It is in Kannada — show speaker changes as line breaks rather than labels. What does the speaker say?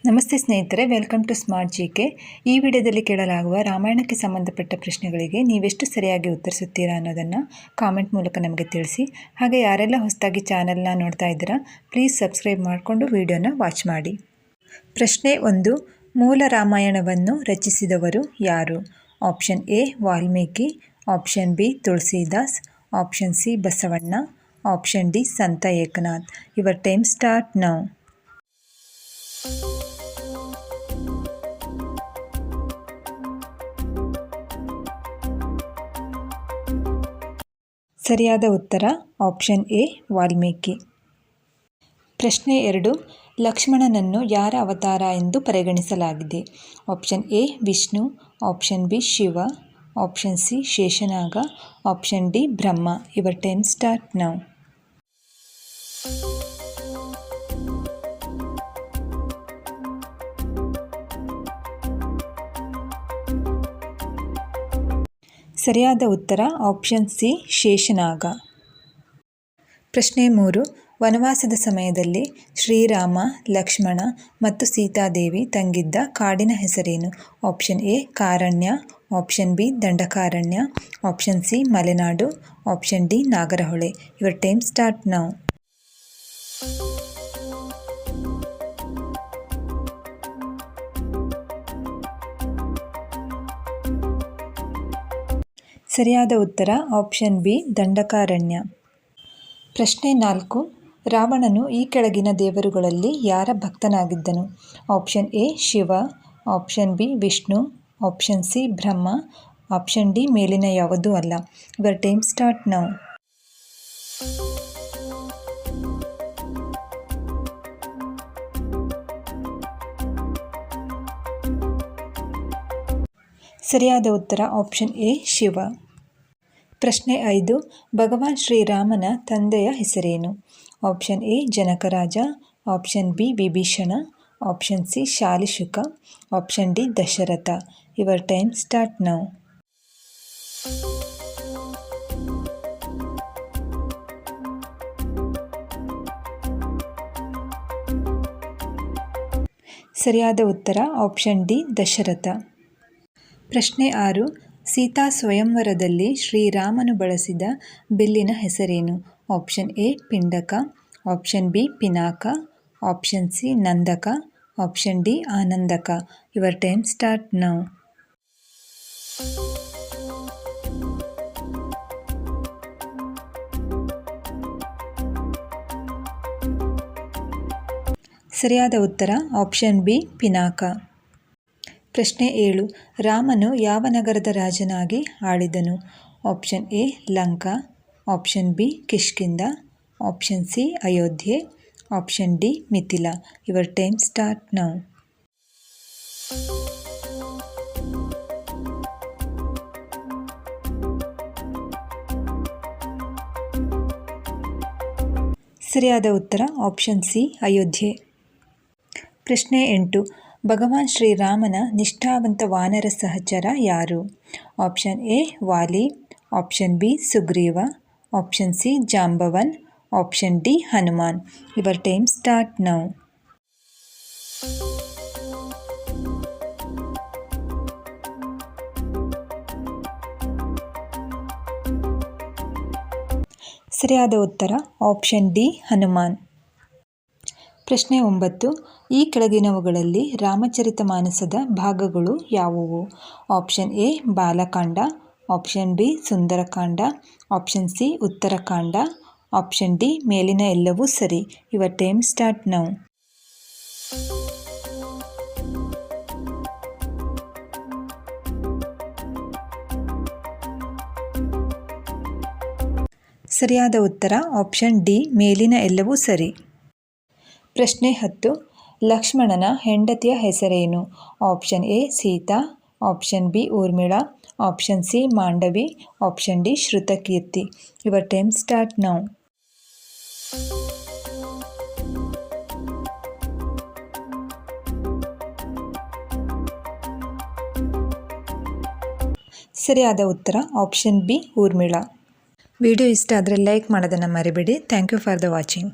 ನಮಸ್ತೆ ಸ್ನೇಹಿತರೆ, ವೆಲ್ಕಮ್ ಟು ಸ್ಮಾರ್ಟ್ ಜಿಕೆ. ಈ ವಿಡಿಯೋದಲ್ಲಿ ಕೇಳಲಾಗುವ ರಾಮಾಯಣಕ್ಕೆ ಸಂಬಂಧಪಟ್ಟ ಪ್ರಶ್ನೆಗಳಿಗೆ ನೀವೆಷ್ಟು ಸರಿಯಾಗಿ ಉತ್ತರಿಸುತ್ತೀರಾ ಅನ್ನೋದನ್ನು ಕಾಮೆಂಟ್ ಮೂಲಕ ನಮಗೆ ತಿಳಿಸಿ. ಹಾಗೆ ಯಾರೆಲ್ಲ ಹೊಸದಾಗಿ ಚಾನಲ್ನ ನೋಡ್ತಾ ಇದ್ದೀರಾ, ಪ್ಲೀಸ್ ಸಬ್ಸ್ಕ್ರೈಬ್ ಮಾಡಿಕೊಂಡು ವಿಡಿಯೋನ ವಾಚ್ ಮಾಡಿ. ಪ್ರಶ್ನೆ 1. ಮೂಲ ರಾಮಾಯಣವನ್ನು ರಚಿಸಿದವರು ಯಾರು? Option A Valmiki, option B Tulsidas, option C Basavanna, option D Sant Eknath. Your time start now. ಸರಿಯಾದ ಉತ್ತರ ಆಪ್ಷನ್ ಎ ವಾಲ್ಮೀಕಿ. ಪ್ರಶ್ನೆ 2. ಲಕ್ಷ್ಮಣನನ್ನು ಯಾರ ಅವತಾರ ಎಂದು ಪರಿಗಣಿಸಲಾಗಿದೆ? Option A Vishnu, option B Shiva, option C Sheshnag, option D Brahma. Your time start now. ಸರಿಯಾದ ಉತ್ತರ ಆಪ್ಷನ್ ಸಿ ಶೇಷನಾಗ. ಪ್ರಶ್ನೆ 3. ವನವಾಸದ ಸಮಯದಲ್ಲಿ ಶ್ರೀರಾಮ, ಲಕ್ಷ್ಮಣ ಮತ್ತು ಸೀತಾದೇವಿ ತಂಗಿದ್ದ ಕಾಡಿನ ಹೆಸರೇನು? Option A Karanya, option B Dandakaranya, option C Malenadu, option D Nagarhole. Your time start now. ಸರಿಯಾದ ಉತ್ತರ ಆಪ್ಷನ್ ಬಿ ದಂಡಕಾರಣ್ಯ. ಪ್ರಶ್ನೆ 4. ರಾವಣನು ಈ ಕೆಳಗಿನ ದೇವರುಗಳಲ್ಲಿ ಯಾರ ಭಕ್ತನಾಗಿದ್ದನು? Option A Shiva, option B Vishnu, option C Brahma, option D ಮೇಲಿನ ಯಾವುದೂ ಅಲ್ಲ. Your time start now. ಸರಿಯಾದ ಉತ್ತರ ಆಪ್ಷನ್ ಎ ಶಿವ. ಪ್ರಶ್ನೆ 5. ಭಗವಾನ್ ಶ್ರೀರಾಮನ ತಂದೆಯ ಹೆಸರೇನು? Option A Janakaraja, option B Vibhishana, option C Shalishuka, option D Dasharatha. Your time start now. ಸರಿಯಾದ ಉತ್ತರ ಆಪ್ಷನ್ ಡಿ ದಶರಥ. ಪ್ರಶ್ನೆ 6. ಸೀತಾ ಸ್ವಯಂವರದಲ್ಲಿ ಶ್ರೀರಾಮನು ಬಳಸಿದ ಬಿಲ್ಲಿನ ಹೆಸರೇನು? Option A Pindaka, option B Pinaka, option C Nandaka, option D Anandaka. Your time start now. ಸರಿಯಾದ ಉತ್ತರ ಆಪ್ಷನ್ ಬಿ ಪಿನಾಕ. ಪ್ರಶ್ನೆ 7. ರಾಮನು ಯಾವ ನಗರದ ರಾಜನಾಗಿ ಆಳಿದನು? Option A Lanka, option B Kishkindha, option C Ayodhya, option D Mithila. Your time start now. ಸರಿಯಾದ ಉತ್ತರ ಆಪ್ಷನ್ ಸಿ ಅಯೋಧ್ಯೆ. ಪ್ರಶ್ನೆ 8. ಭಗವಾನ್ ಶ್ರೀರಾಮನ ನಿಷ್ಠಾವಂತ ವಾನರ ಸಹಚರ ಯಾರು? Option A Vali, option B Sugriva, option C Jambavan, option D Hanuman. Your time start now. ಸರಿಯಾದ ಉತ್ತರ ಆಪ್ಷನ್ ಡಿ ಹನುಮಾನ್. ಪ್ರಶ್ನೆ 9. ಈ ಕೆಳಗಿನವುಗಳಲ್ಲಿ ರಾಮಚರಿತಮಾನಸದ ಭಾಗಗಳು ಯಾವುವು? Option A Balakanda, option B Sundarakanda, option C Uttarakanda, option D ಮೇಲಿನ ಎಲ್ಲವೂ ಸರಿ. Your time start now. ಸರಿಯಾದ ಉತ್ತರ ಆಪ್ಷನ್ ಡಿ ಮೇಲಿನ ಎಲ್ಲವೂ ಸರಿ. ಪ್ರಶ್ನೆ 10. ಲಕ್ಷ್ಮಣನ ಹೆಂಡತಿಯ ಹೆಸರೇನು? Option A Sita, option B Urmila, option C Mandavi, option D Shrutakirti. Your time start now. ಸರಿಯಾದ ಉತ್ತರ ಆಪ್ಷನ್ ಬಿ ಊರ್ಮಿಳಾ. ವಿಡಿಯೋ ಇಷ್ಟ ಆದರೆ ಲೈಕ್ ಮಾಡೋದನ್ನು ಮರಿಬೇಡಿ. Thank you for the watching.